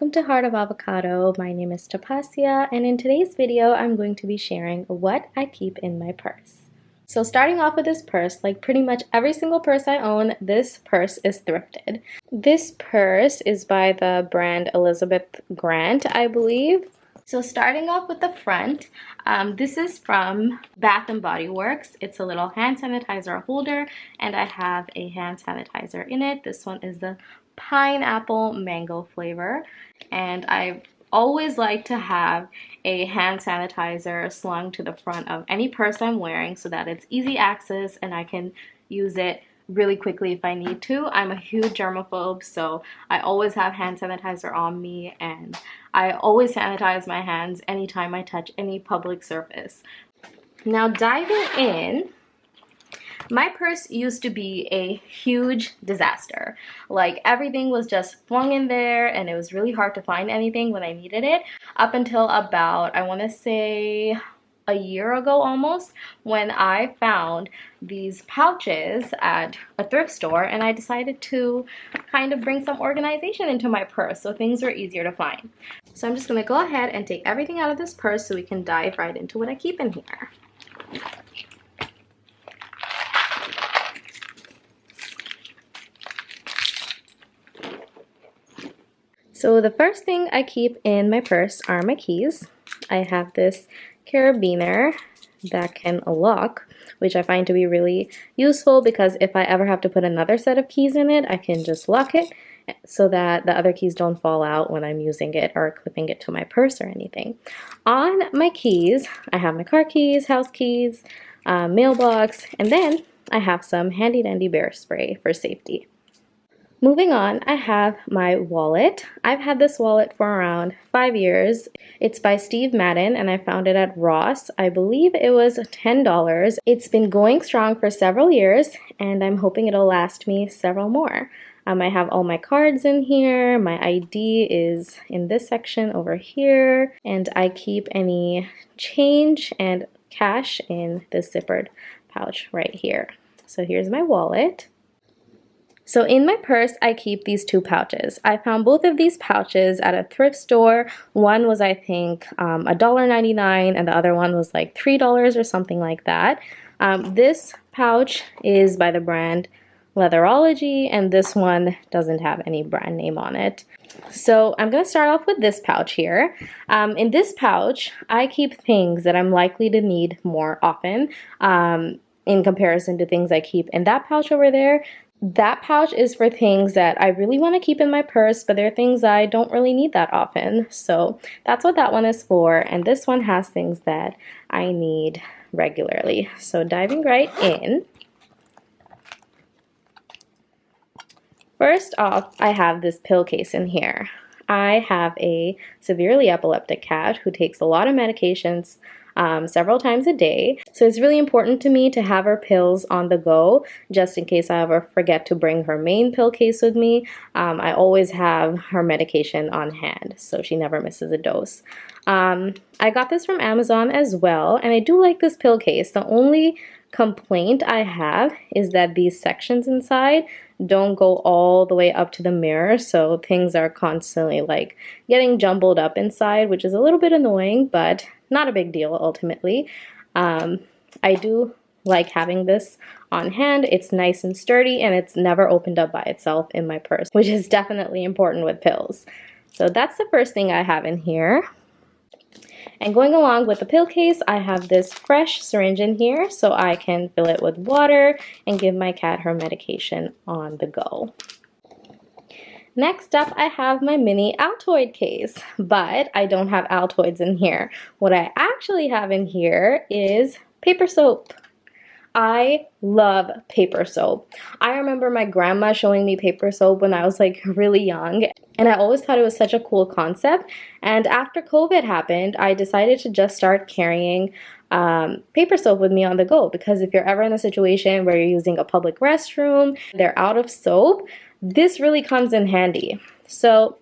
welcome to Heart of Avocado. My name is Tapasia, and in today's video I'm going to be sharing what I keep in my purse. So starting off with this purse, like pretty much every single purse I own, this purse is thrifted. This purse is by the brand Elizabeth Grant, I believe. So starting off with the front, this is from Bath & Body Works. It's a little hand sanitizer holder, and I have a hand sanitizer in it. This one is the pineapple mango flavor, and I always like to have a hand sanitizer slung to the front of any purse I'm wearing so that it's easy access and I can use it really quickly if I need to. I'm a huge germaphobe, so I always have hand sanitizer on me, and I always sanitize my hands anytime I touch any public surface. Now diving in, my purse used to be a huge disaster. Like everything was just flung in there and it was really hard to find anything when I needed it, up until about, I want to say, a year ago almost, when I found these pouches at a thrift store, and I decided to kind of bring some organization into my purse so things were easier to find. So I'm just going to go ahead and take everything out of this purse so we can dive right into what I keep in here. So the first thing I keep in my purse are my keys. I have this carabiner that can lock, which I find to be really useful because if I ever have to put another set of keys in it, I can just lock it so that the other keys don't fall out when I'm using it or clipping it to my purse or anything. On my keys, I have my car keys, house keys, mailbox, and then I have some handy dandy bear spray for safety. Moving on, I have my wallet. I've had this wallet for around 5 years. It's by Steve Madden, and I found it at Ross. I believe it was $10. It's been going strong for several years, and I'm hoping it'll last me several more. I have all my cards in here. My ID is in this section over here, and I keep any change and cash in this zippered pouch right here. So here's my wallet. So in my purse, I keep these two pouches. I found both of these pouches at a thrift store. One was, I think, $1.99, and the other one was like $3 or something like that. This pouch is by the brand Leatherology, and this one doesn't have any brand name on it. So I'm going to start off with this pouch here. In this pouch, I keep things that I'm likely to need more often in comparison to things I keep in that pouch over there. That pouch is for things that I really want to keep in my purse, but they're things I don't really need that often. So that's what that one is for. And this one has things that I need regularly. So diving right in. First off, I have this pill case in here. I have a severely epileptic cat who takes a lot of medications several times a day. So it's really important to me to have her pills on the go, just in case I ever forget to bring her main pill case with me. I always have her medication on hand, so she never misses a dose. I got this from Amazon as well, and I do like this pill case. The only complaint I have is that these sections inside don't go all the way up to the mirror, so things are constantly like getting jumbled up inside, which is a little bit annoying, but not a big deal ultimately. I do like having this on hand. It's nice and sturdy, and it's never opened up by itself in my purse, which is definitely important with pills. So that's the first thing I have in here. And going along with the pill case, I have this fresh syringe in here so I can fill it with water and give my cat her medication on the go. Next up, I have my mini Altoid case, but I don't have Altoids in here. What I actually have in here is paper soap. I love paper soap. I remember my grandma showing me paper soap when I was like really young, and I always thought it was such a cool concept. And after COVID happened, I decided to just start carrying paper soap with me on the go, because if you're ever in a situation where you're using a public restroom, they're out of soap, this really comes in handy. So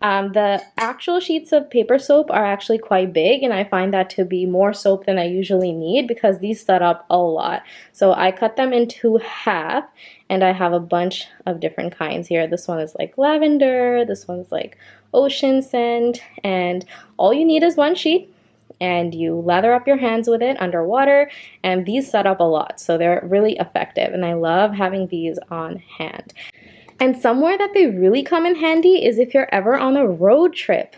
The actual sheets of paper soap are actually quite big, and I find that to be more soap than I usually need because these set up a lot. So I cut them into half, and I have a bunch of different kinds here. This one is like lavender, this one's like ocean scent, and all you need is one sheet, and you lather up your hands with it underwater, and these set up a lot, so they're really effective, and I love having these on hand. And somewhere that they really come in handy is if you're ever on a road trip.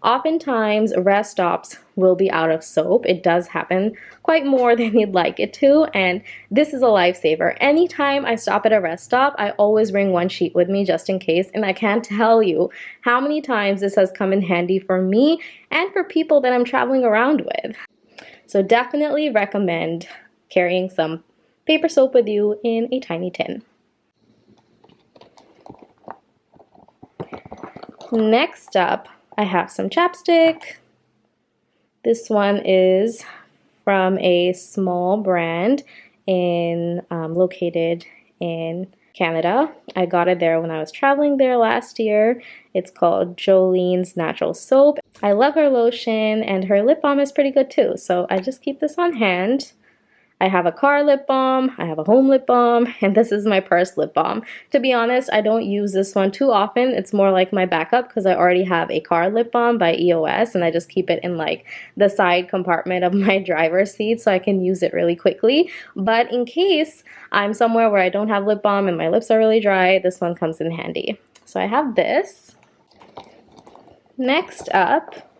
Oftentimes rest stops will be out of soap. It does happen quite more than you'd like it to, and this is a lifesaver. Anytime I stop at a rest stop, I always bring one sheet with me just in case, and I can't tell you how many times this has come in handy for me and for people that I'm traveling around with. So definitely recommend carrying some paper soap with you in a tiny tin. Next up, I have some chapstick. This one is from a small brand located in Canada. I got it there when I was traveling there last year. It's called Jolene's Natural Soap. I love her lotion, and her lip balm is pretty good too, so I just keep this on hand. I have a car lip balm, I have a home lip balm, and this is my purse lip balm. To be honest, I don't use this one too often. It's more like my backup because I already have a car lip balm by EOS, and I just keep it in like the side compartment of my driver's seat so I can use it really quickly. But in case I'm somewhere where I don't have lip balm and my lips are really dry, this one comes in handy. So I have this. Next up,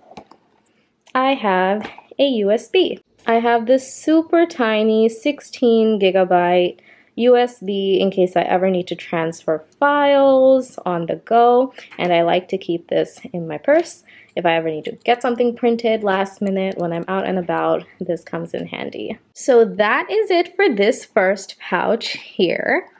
I have a USB. I have this super tiny 16 gigabyte USB in case I ever need to transfer files on the go, and I like to keep this in my purse. If I ever need to get something printed last minute when I'm out and about, this comes in handy. So that is it for this first pouch here.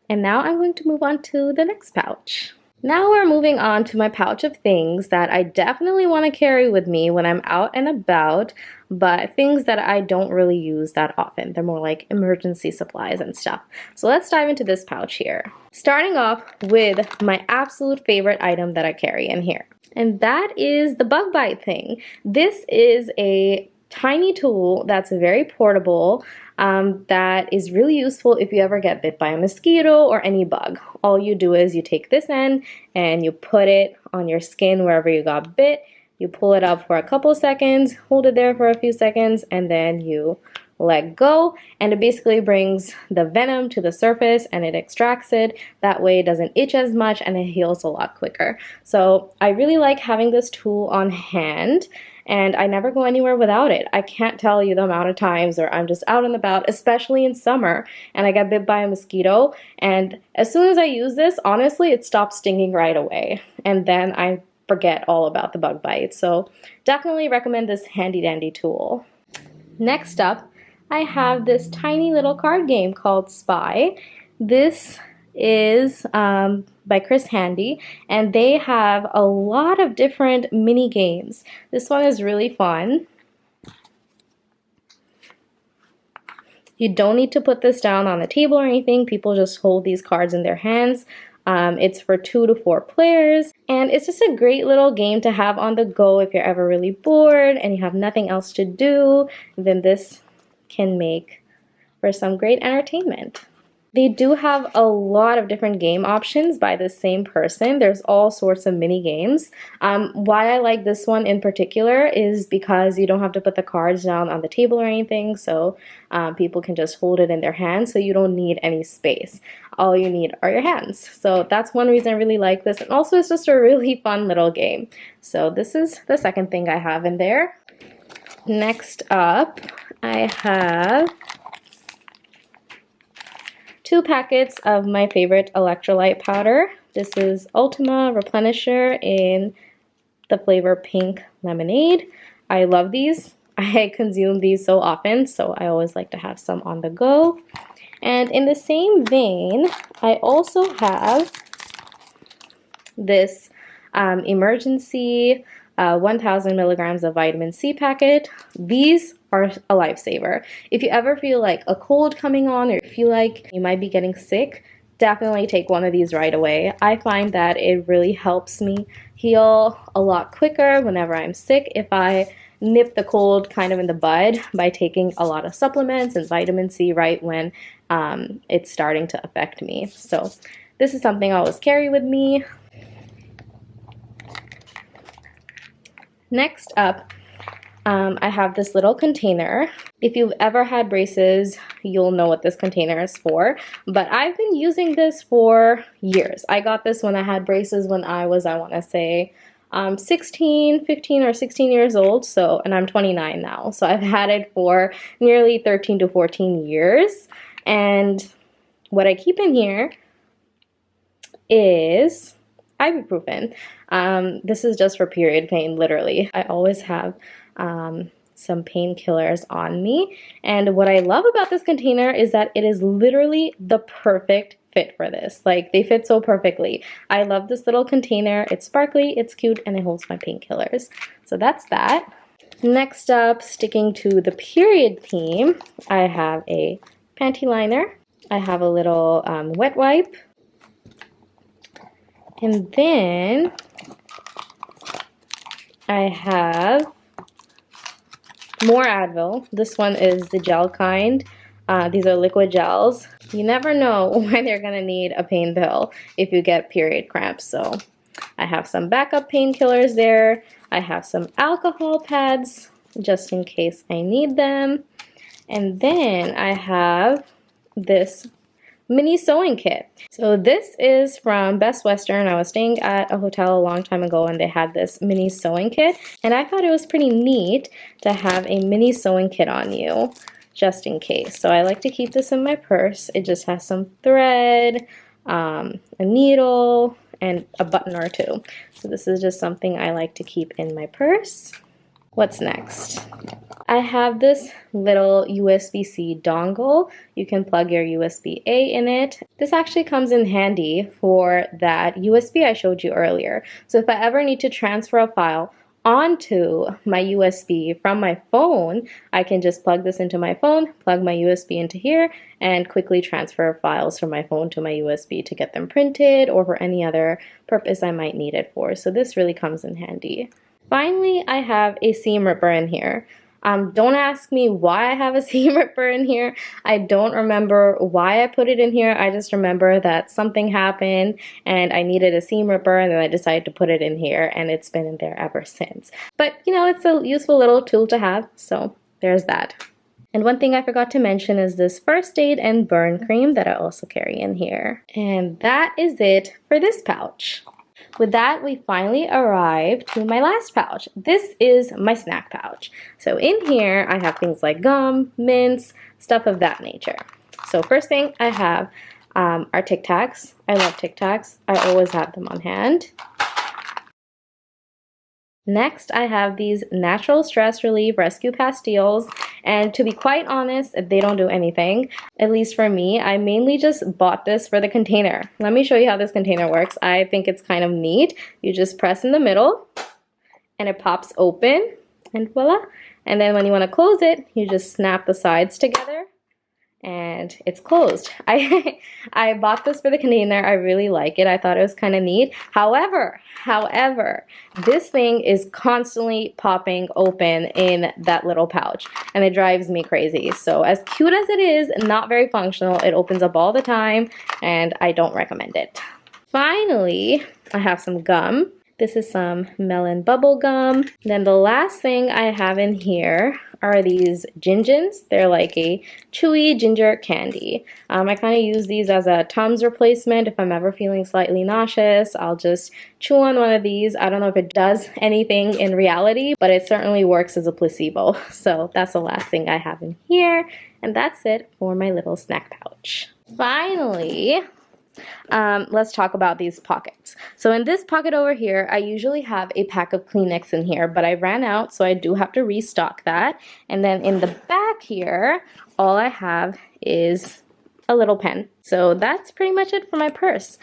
And now I'm going to move on to the next pouch. Now we're moving on to my pouch of things that I definitely want to carry with me when I'm out and about, but things that I don't really use that often. They're more like emergency supplies and stuff. So let's dive into this pouch here. Starting off with my absolute favorite item that I carry in here, and that is the bug bite thing. This is a tiny tool that's very portable, that is really useful if you ever get bit by a mosquito or any bug. All you do is you take this end and you put it on your skin wherever you got bit. You pull it up for a couple seconds, hold it there for a few seconds, and then you let go, and it basically brings the venom to the surface and it extracts it. That way it doesn't itch as much and it heals a lot quicker. So I really like having this tool on hand, and I never go anywhere without it. I can't tell you the amount of times where I'm just out and about, especially in summer, and I get bit by a mosquito, and as soon as I use this, honestly, it stops stinging right away, and then I forget all about the bug bite. So definitely recommend this handy dandy tool. Next up, I have this tiny little card game called Spy. This is by Chris Handy, and they have a lot of different mini games. This one is really fun. You don't need to put this down on the table or anything. People just hold these cards in their hands. It's for 2 to 4 players, and it's just a great little game to have on the go if you're ever really bored and you have nothing else to do. Then this can make for some great entertainment. They do have a lot of different game options by the same person. There's all sorts of mini games. Why I like this one in particular is because you don't have to put the cards down on the table or anything, so people can just hold it in their hands, so you don't need any space. All you need are your hands. So that's one reason I really like this, and also it's just a really fun little game. So this is the second thing I have in there. Next up, I have 2 packets of my favorite electrolyte powder. This is Ultima Replenisher in the flavor Pink Lemonade. I love these. I consume these so often, so I always like to have some on the go. And in the same vein, I also have this emergency 1000 milligrams of vitamin C packet. These are a lifesaver. If you ever feel like a cold coming on or feel like you might be getting sick, definitely take one of these right away. I find that it really helps me heal a lot quicker whenever I'm sick if I nip the cold kind of in the bud by taking a lot of supplements and vitamin C right when it's starting to affect me. So this is something I always carry with me. Next up, I have this little container. If you've ever had braces, you'll know what this container is for, but I've been using this for years. I got this when I had braces when I was, I want to say, 15 or 16 years old, so, and I'm 29 now, so I've had it for nearly 13 to 14 years, and what I keep in here is ibuprofen. This is just for period pain, literally. I always have some painkillers on me, and what I love about this container is that it is literally the perfect fit for this. Like, they fit so perfectly. I love this little container. It's sparkly, it's cute, and it holds my painkillers. So that's that. Next up, sticking to the period theme, I have a panty liner. I have a little wet wipe. And then I have more Advil. This one is the gel kind. These are liquid gels. You never know when you're gonna need a pain pill if you get period cramps. So I have some backup painkillers there. I have some alcohol pads just in case I need them. And then I have this mini sewing kit. So this is from Best Western. I was staying at a hotel a long time ago and they had this mini sewing kit, and I thought it was pretty neat to have a mini sewing kit on you just in case. So I like to keep this in my purse. It just has some thread, a needle, and a button or two. So this is just something I like to keep in my purse. What's next? I have this little USB-C dongle. You can plug your USB-A in it. This actually comes in handy for that USB I showed you earlier. So if I ever need to transfer a file onto my USB from my phone, I can just plug this into my phone, plug my USB into here, and quickly transfer files from my phone to my USB to get them printed or for any other purpose I might need it for. So this really comes in handy. Finally, I have a seam ripper in here. Don't ask me why I have a seam ripper in here. I don't remember why I put it in here. I just remember that something happened and I needed a seam ripper, and then I decided to put it in here, and it's been in there ever since. But you know, it's a useful little tool to have, so there's that. And one thing I forgot to mention is this first aid and burn cream that I also carry in here. And that is it for this pouch. With that, we finally arrived to my last pouch. This is my snack pouch. So in here, I have things like gum, mints, stuff of that nature. So first thing I have are Tic Tacs. I love Tic Tacs. I always have them on hand. Next, I have these Natural Stress Relief Rescue Pastilles, and to be quite honest, they don't do anything, at least for me. I mainly just bought this for the container. Let me show you how this container works. I think it's kind of neat. You just press in the middle, and it pops open, and voila. And then when you want to close it, you just snap the sides together, and it's closed. I bought this for the container. I really like it. I thought it was kind of neat. However, this thing is constantly popping open in that little pouch, and it drives me crazy. So as cute as it is, not very functional. It opens up all the time, and I don't recommend it. Finally, I have some gum. This is some melon bubble gum. Then the last thing I have in here are these Gingins. They're like a chewy ginger candy. I kind of use these as a Tums replacement. If I'm ever feeling slightly nauseous, I'll just chew on one of these. I don't know if it does anything in reality, but it certainly works as a placebo. So that's the last thing I have in here. And that's it for my little snack pouch. Finally, let's talk about these pockets. So in this pocket over here, I usually have a pack of Kleenex in here, but I ran out, so I do have to restock that. And then in the back here, all I have is a little pen. So that's pretty much it for my purse.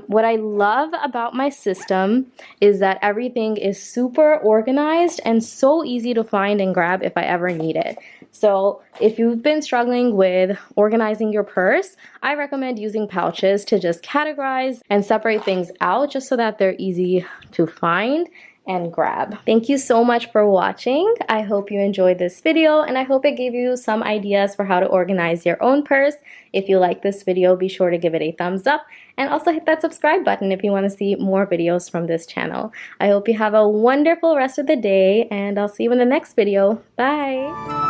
What I love about my system is that everything is super organized and so easy to find and grab if I ever need it. So if you've been struggling with organizing your purse, I recommend using pouches to just categorize and separate things out just so that they're easy to find and grab. Thank you so much for watching. I hope you enjoyed this video and I hope it gave you some ideas for how to organize your own purse. If you like this video, be sure to give it a thumbs up and also hit that subscribe button if you want to see more videos from this channel. I hope you have a wonderful rest of the day and I'll see you in the next video. Bye!